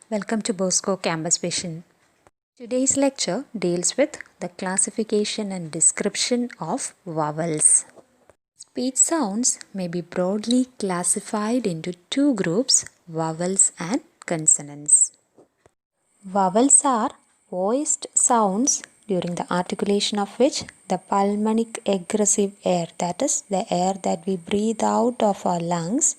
Welcome to Bosco Campus Vision. Today's lecture deals with the classification and description of vowels. Speech sounds may be broadly classified into two groups, vowels and consonants. Vowels are voiced sounds during the articulation of which the pulmonic aggressive air, that is, the air that we breathe out of our lungs,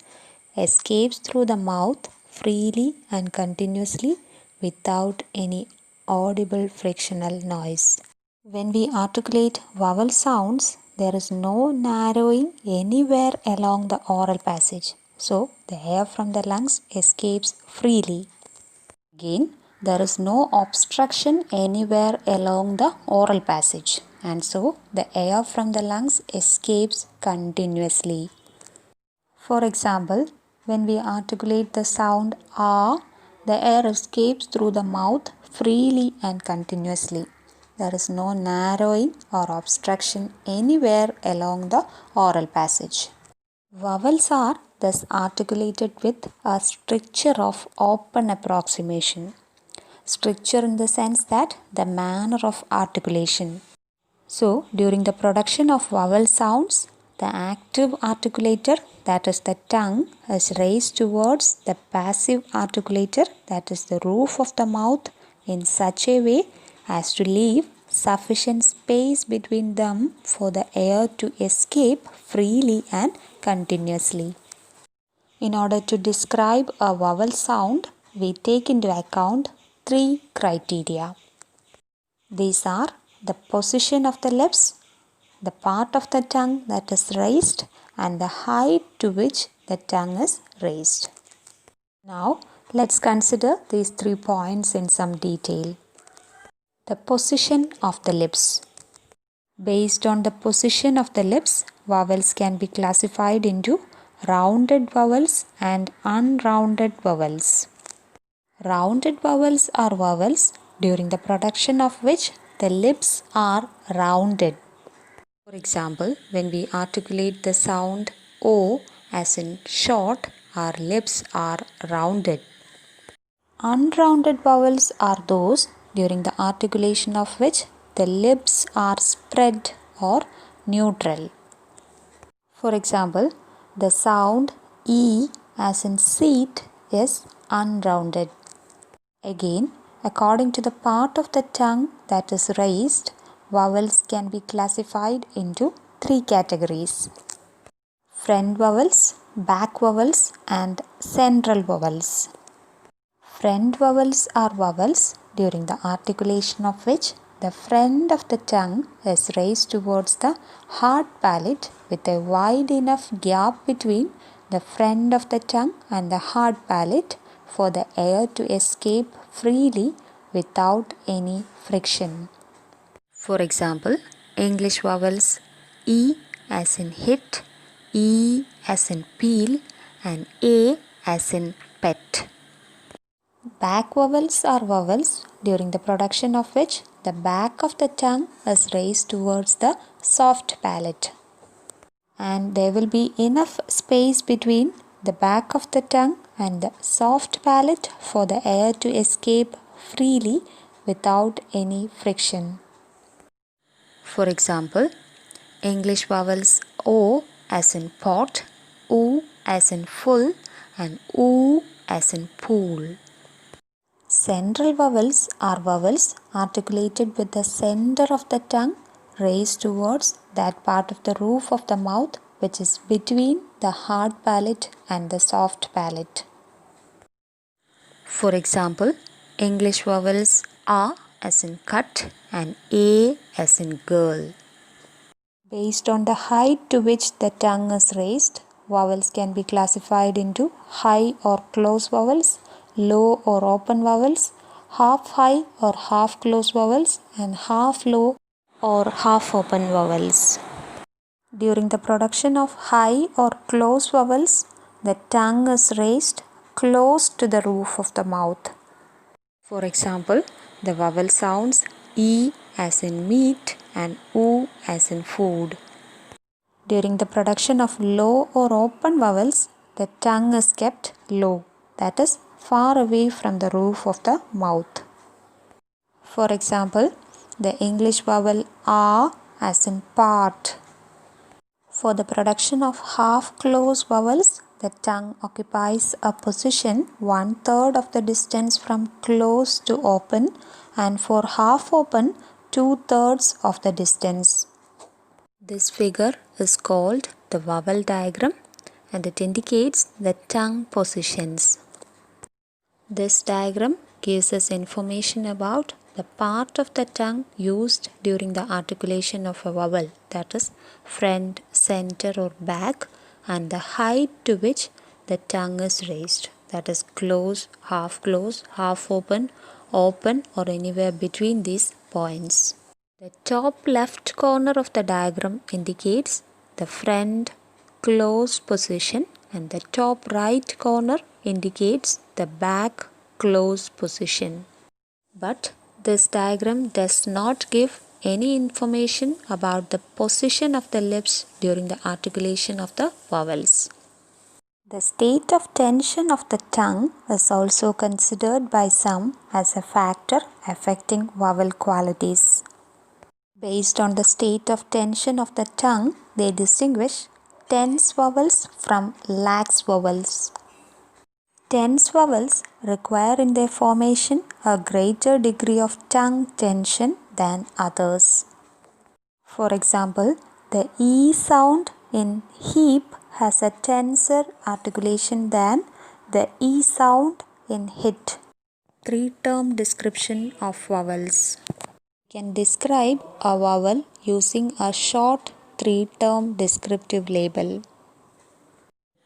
escapes through the mouth freely and continuously without any audible frictional noise. When we articulate vowel sounds, there is no narrowing anywhere along the oral passage. So, the air from the lungs escapes freely. Again, there is no obstruction anywhere along the oral passage, and so the air from the lungs escapes continuously. For example, when we articulate the sound ah, the air escapes through the mouth freely and continuously. There is no narrowing or obstruction anywhere along the oral passage. Vowels are thus articulated with a stricture of open approximation. Stricture in the sense that the manner of articulation. So, during the production of vowel sounds, the active articulator, that is the tongue, is raised towards the passive articulator, that is the roof of the mouth, in such a way as to leave sufficient space between them for the air to escape freely and continuously. In order to describe a vowel sound, we take into account three criteria. These are the position of the lips, the part of the tongue that is raised, and the height to which the tongue is raised. Now, let's consider these 3 points in some detail. The position of the lips. Based on the position of the lips, vowels can be classified into rounded vowels and unrounded vowels. Rounded vowels are vowels during the production of which the lips are rounded. For example, when we articulate the sound O as in short, our lips are rounded. Unrounded vowels are those during the articulation of which the lips are spread or neutral. For example, the sound E as in seat is unrounded. Again, according to the part of the tongue that is raised, vowels can be classified into 3 categories: front vowels, back vowels, and central vowels. Front vowels are vowels during the articulation of which the front of the tongue is raised towards the hard palate with a wide enough gap between the front of the tongue and the hard palate for the air to escape freely without any friction. For example, English vowels E as in hit, E as in peel, and A as in pet. Back vowels are vowels during the production of which the back of the tongue is raised towards the soft palate, and there will be enough space between the back of the tongue and the soft palate for the air to escape freely without any friction. For example, English vowels O as in pot, U as in full, and U as in pool. Central vowels are vowels articulated with the center of the tongue raised towards that part of the roof of the mouth which is between the hard palate and the soft palate. For example, English vowels A as in cut and A as in girl. Based on the height to which the tongue is raised, vowels can be classified into high or close vowels, low or open vowels, half high or half close vowels, and half low or half open vowels. During the production of high or close vowels, the tongue is raised close to the roof of the mouth. For example, the vowel sounds E as in meat and U as in food. During the production of low or open vowels, the tongue is kept low, that is, far away from the roof of the mouth. For example, the English vowel A as in part. For the production of half-closed vowels, the tongue occupies a position 1/3 of the distance from close to open, and for half open, 2/3 of the distance. This figure is called the vowel diagram, and it indicates the tongue positions. This diagram gives us information about the part of the tongue used during the articulation of a vowel, that is front, center or back, and the height to which the tongue is raised, that is close, half open, open or anywhere between these points. The top left corner of the diagram indicates the front closed position, and the top right corner indicates the back closed position. But this diagram does not give any information about the position of the lips during the articulation of the vowels. The state of tension of the tongue is also considered by some as a factor affecting vowel qualities. Based on the state of tension of the tongue, they distinguish tense vowels from lax vowels. Tense vowels require in their formation a greater degree of tongue tension than others. For example, the E sound in heap has a tenser articulation than the E sound in hit. Three-term description of vowels. We can describe a vowel using a short three-term descriptive label.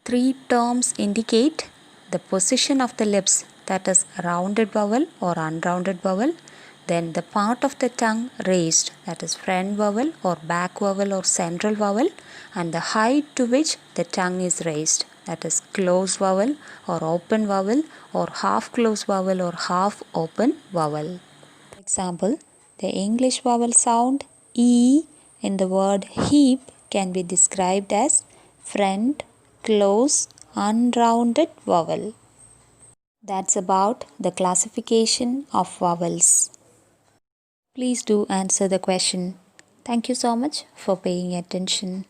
Three terms indicate the position of the lips, that is rounded vowel or unrounded vowel, then the part of the tongue raised, that is front vowel or back vowel or central vowel, and the height to which the tongue is raised, that is closed vowel or open vowel or half closed vowel or half open vowel. For example, the English vowel sound E in the word heap can be described as front, close, unrounded vowel. That's about the classification of vowels. Please do answer the question. Thank you so much for paying attention.